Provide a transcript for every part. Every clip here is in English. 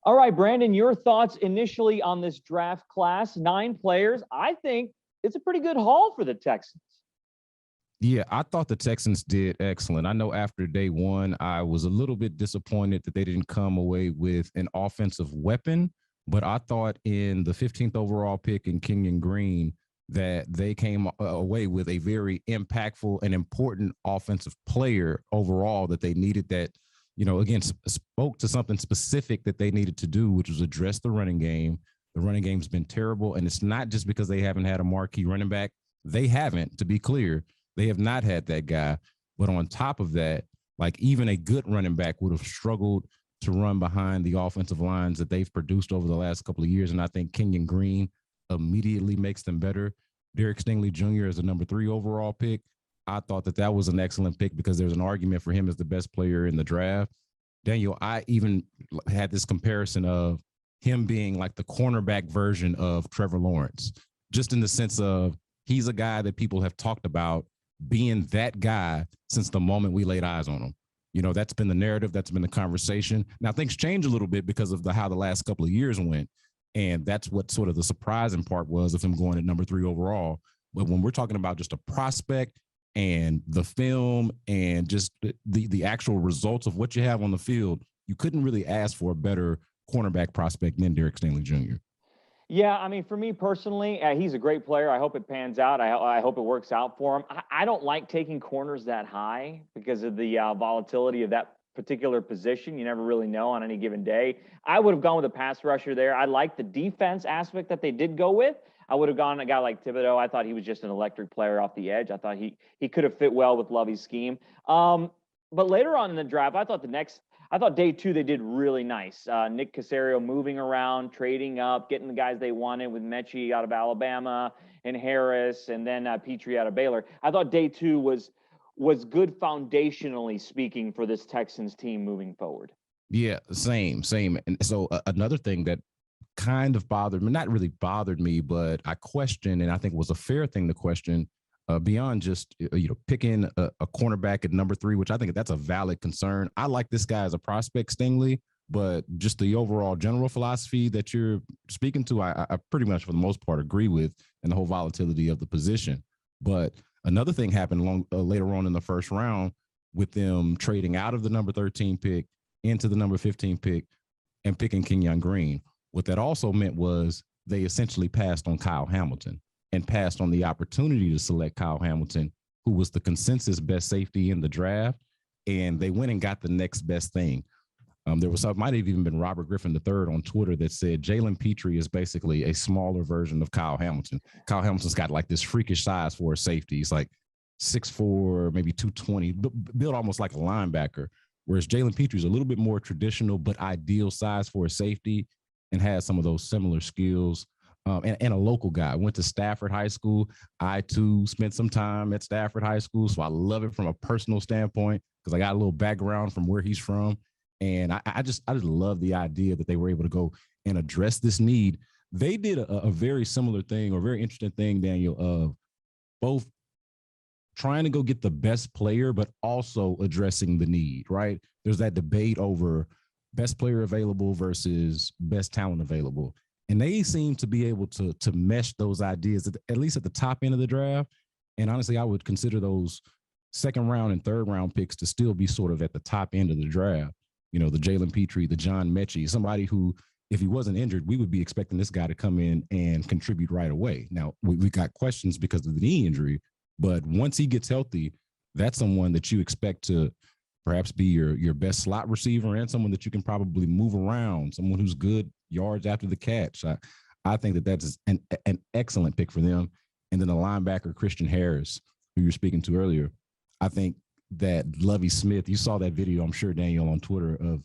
All right, Brandon, your thoughts initially on this draft class, 9 players. I think it's a pretty good haul for the Texans. Yeah, I thought the Texans did excellent. I know after day one, I was a little bit disappointed that they didn't come away with an offensive weapon, but I thought in the 15th overall pick in Kenyon Green that they came away with a very impactful and important offensive player overall that they needed that, again, spoke to something specific that they needed to do, which was address the running game. The running game's been terrible, and it's not just because they haven't had a marquee running back. They haven't, to be clear. They have not had that guy. But on top of that, like even a good running back would have struggled to run behind the offensive lines that they've produced over the last couple of years. And I think Kenyon Green immediately makes them better. Derek Stingley Jr. is a number 3 overall pick. I thought that was an excellent pick because there's an argument for him as the best player in the draft. Daniel, I even had this comparison of him being like the cornerback version of Trevor Lawrence, just in the sense of he's a guy that people have talked about being that guy since the moment we laid eyes on him. That's been the narrative. That's been the conversation. Now, things change a little bit because of how the last couple of years went. And that's what sort of the surprising part was of him going at number 3 overall. But when we're talking about just a prospect and the film and just the actual results of what you have on the field, you couldn't really ask for a better cornerback prospect than Derek Stingley Jr. Yeah, I mean, for me personally, he's a great player. I hope it pans out. I hope it works out for him. I don't like taking corners that high because of the volatility of that particular position. You never really know on any given day. I would have gone with a pass rusher there. I like the defense aspect that they did go with. I would have gone a guy like Thibodeau. I thought he was just an electric player off the edge. I thought he could have fit well with Lovey's scheme. But later on in the draft, I thought day 2 they did really nice. Nick Caserio moving around, trading up, getting the guys they wanted with Mechie out of Alabama and Harris, and then Petrie out of Baylor. I thought day 2 was good foundationally speaking for this Texans team moving forward. Yeah, same. And so another thing that kind of bothered me, not really bothered me, but I questioned, and I think was a fair thing to question, beyond just picking a cornerback at number 3, which I think that's a valid concern. I like this guy as a prospect, Stingley, but just the overall general philosophy that you're speaking to, I pretty much for the most part agree with, and the whole volatility of the position. But another thing happened later on in the first round with them trading out of the number 13 pick into the number 15 pick and picking Kenyon Green. What that also meant was they essentially passed on Kyle Hamilton and passed on the opportunity to select Kyle Hamilton, who was the consensus best safety in the draft. And they went and got the next best thing. Might have even been Robert Griffin III on Twitter that said Jalen Petrie is basically a smaller version of Kyle Hamilton. Kyle Hamilton's got like this freakish size for a safety. He's like 6'4", maybe 220, built almost like a linebacker. Whereas Jalen Petrie's a little bit more traditional, but ideal size for a safety and has some of those similar skills. And a local guy. Went to Stafford High School. I, too, spent some time at Stafford High School, so I love it from a personal standpoint because I got a little background from where he's from. And I just love the idea that they were able to go and address this need. They did a very similar thing or very interesting thing, Daniel, of both trying to go get the best player, but also addressing the need, right? There's that debate over best player available versus best talent available. And they seem to be able to mesh those ideas, at least at the top end of the draft. And honestly, I would consider those second round and third round picks to still be sort of at the top end of the draft. The Jalen Petrie, the John Mechie, somebody who, if he wasn't injured, we would be expecting this guy to come in and contribute right away. Now, we got questions because of the knee injury, but once he gets healthy, that's someone that you expect to perhaps be your best slot receiver and someone that you can probably move around, someone who's good yards after the catch. I think that's an excellent pick for them. And then the linebacker, Christian Harris, who you were speaking to earlier, I think that Lovie Smith, you saw that video, I'm sure, Daniel, on Twitter of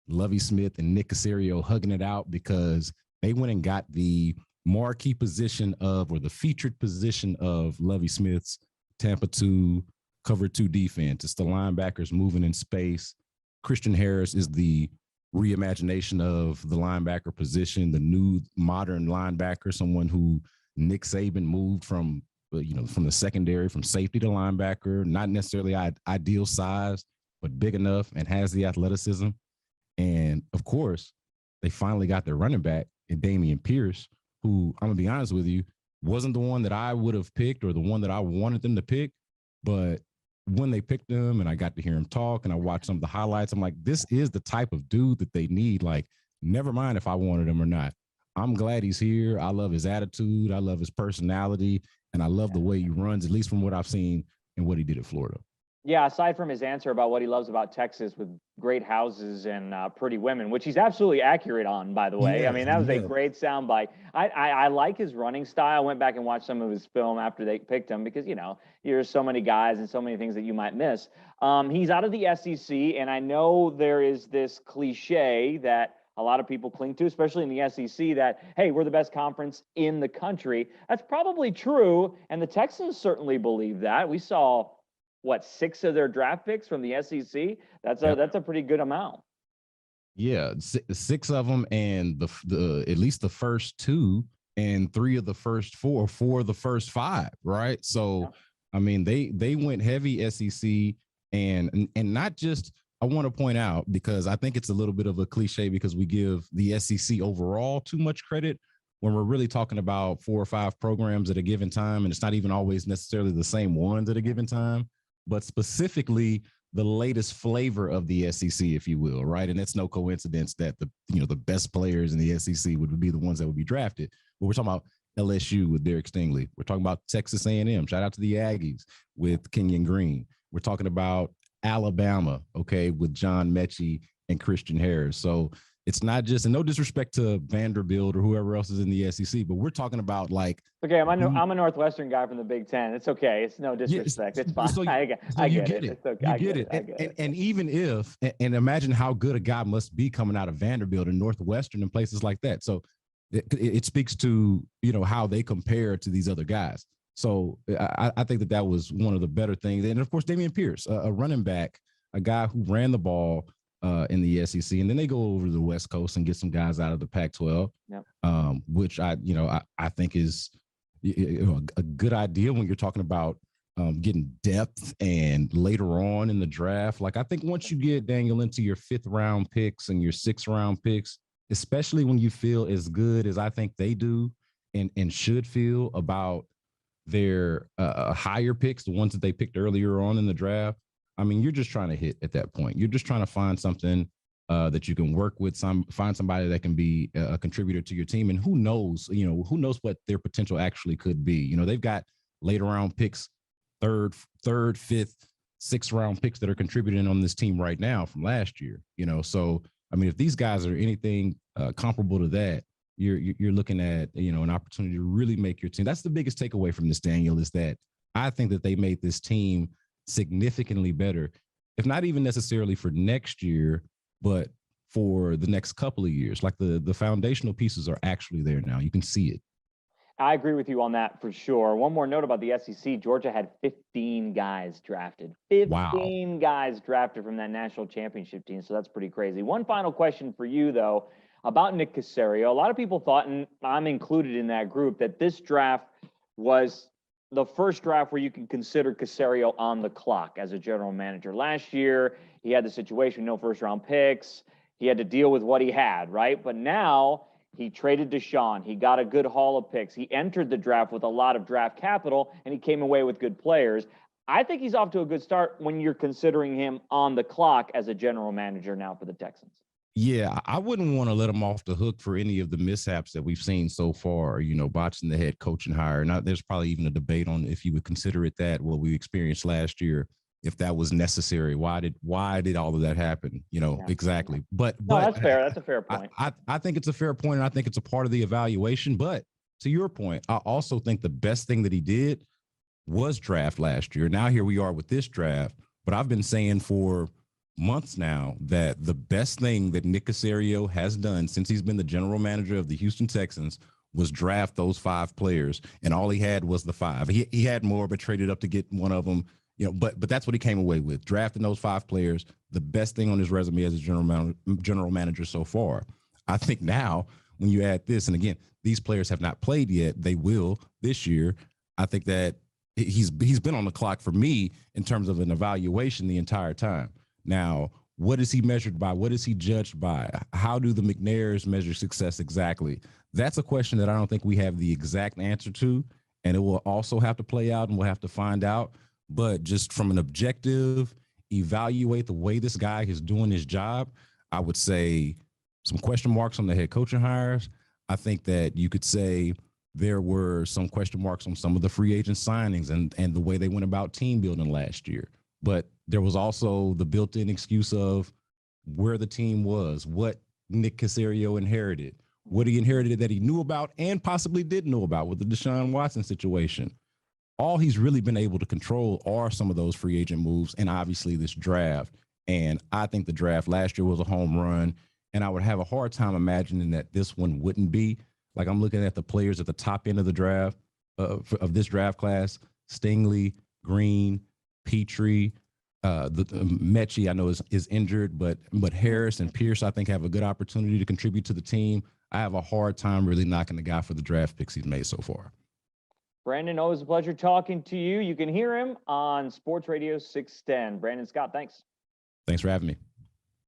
Lovie Smith and Nick Caserio hugging it out because they went and got the marquee position of, or the featured position of Lovie Smith's Tampa 2 cover 2 defense. It's the linebackers moving in space. Christian Harris is the reimagination of the linebacker position, the new modern linebacker, someone who Nick Saban moved from the secondary, from safety to linebacker, not necessarily ideal size, but big enough and has the athleticism. And of course, they finally got their running back in Dameon Pierce, who, I'm going to be honest with you, wasn't the one that I would have picked or the one that I wanted them to pick. But when they picked him and I got to hear him talk and I watched some of the highlights, I'm like, this is the type of dude that they need. Like, never mind if I wanted him or not. I'm glad he's here. I love his attitude. I love his personality. And I love the way he runs, at least from what I've seen and what he did at Florida. Yeah, aside from his answer about what he loves about Texas with great houses and pretty women, which he's absolutely accurate on, by the way. I mean, that was a great soundbite. I like his running style. I went back and watched some of his film after they picked him because, you know, there's so many guys and so many things that you might miss. He's out of the SEC, and I know there is this cliche that a lot of people cling to, especially in the SEC, that, hey, we're the best conference in the country. That's probably true, and the Texans certainly believe that. We saw – 6 of their draft picks from the SEC? That's a pretty good amount. Yeah, 6 of them, and the at least the first 2 and 3 of the first 4, 4 of the first 5, right? So, I mean, they went heavy SEC, and not just. I want to point out, because I think it's a little bit of a cliche because we give the SEC overall too much credit when we're really talking about 4 or 5 programs at a given time, and it's not even always necessarily the same ones at a given time, but specifically the latest flavor of the SEC, if you will, right? And it's no coincidence that the best players in the SEC would be the ones that would be drafted. But we're talking about LSU with Derek Stingley. We're talking about Texas A&M. Shout out to the Aggies with Kenyon Green. We're talking about Alabama, okay, with John Mechie and Christian Harris. So it's not just, and no disrespect to Vanderbilt or whoever else is in the SEC, but we're talking about like. Okay, I'm a Northwestern guy from the Big Ten. It's okay. It's no disrespect. It's fine. So I get it. It's okay. You get it. And even if, and imagine how good a guy must be coming out of Vanderbilt and Northwestern and places like that. So it speaks to, how they compare to these other guys. So I think that was one of the better things. And of course, Dameon Pierce, a running back, a guy who ran the ball in the SEC, and then they go over to the West Coast and get some guys out of the Pac-12, which I think is a good idea when you're talking about getting depth and later on in the draft. Like, I think once you get, Daniel, into your 5th round picks and your 6th round picks, especially when you feel as good as I think they do and should feel about their higher picks, the ones that they picked earlier on in the draft, I mean, you're just trying to hit at that point. You're just trying to find something that you can work with, find somebody that can be a contributor to your team. And who knows what their potential actually could be. They've got later round picks, third, 5th, 6th round picks that are contributing on this team right now from last year. So, I mean, if these guys are anything comparable to that, you're looking at, an opportunity to really make your team. That's the biggest takeaway from this, Daniel, is that I think that they made this team significantly better, if not even necessarily for next year, but for the next couple of years. Like the foundational pieces are actually there now. You can see it. I agree with you on that for sure. One more note about the SEC. Georgia had 15 guys drafted. 15 guys drafted from that national championship team. So that's pretty crazy. One final question for you, though, about Nick Caserio. A lot of people thought, and I'm included in that group, that this draft was the first draft where you can consider Caserio on the clock as a general manager. Last year, he had the situation, no first-round picks. He had to deal with what he had, right? But now he traded Deshaun. He got a good haul of picks. He entered the draft with a lot of draft capital, and he came away with good players. I think he's off to a good start when you're considering him on the clock as a general manager now for the Texans. Yeah, I wouldn't want to let him off the hook for any of the mishaps that we've seen so far, botching the head coaching hire. Now, there's probably even a debate on if you would consider it that, what we experienced last year, if that was necessary. Why did all of that happen? Exactly. But that's fair. That's a fair point. I think it's a fair point, and I think it's a part of the evaluation. But to your point, I also think the best thing that he did was draft last year. Now here we are with this draft. But I've been saying for months now that the best thing that Nick Caserio has done since he's been the general manager of the Houston Texans was draft those 5 players, and all he had was the 5. He had more, but traded up to get one of them. But that's what he came away with, drafting those 5 players. The best thing on his resume as a general manager so far. I think now when you add this, and again, these players have not played yet. They will this year. I think that he's been on the clock for me in terms of an evaluation the entire time. Now, What is he measured by? What is he judged by? How do the McNairs measure success exactly? That's a question that I don't think we have the exact answer to, and it will also have to play out, and we'll have to find out. But just from an objective, evaluate the way this guy is doing his job, I would say some question marks on the head coaching hires. I think that you could say there were some question marks on some of the free agent signings and the way they went about team building last year. But there was also the built-in excuse of where the team was, what Nick Caserio inherited, what he inherited that he knew about and possibly didn't know about with the Deshaun Watson situation. All he's really been able to control are some of those free agent moves and obviously this draft. And I think the draft last year was a home run, and I would have a hard time imagining that this one wouldn't be. Like, I'm looking at the players at the top end of the draft of this draft class: Stingley, Green, Petrie, the Mechie I know is injured, but Harris and Pierce I think have a good opportunity to contribute to the team. I have a hard time really knocking the guy for the draft picks he's made so far. Brandon, always a pleasure talking to you. You can hear him on Sports Radio 610. Brandon Scott, thanks. Thanks for having me.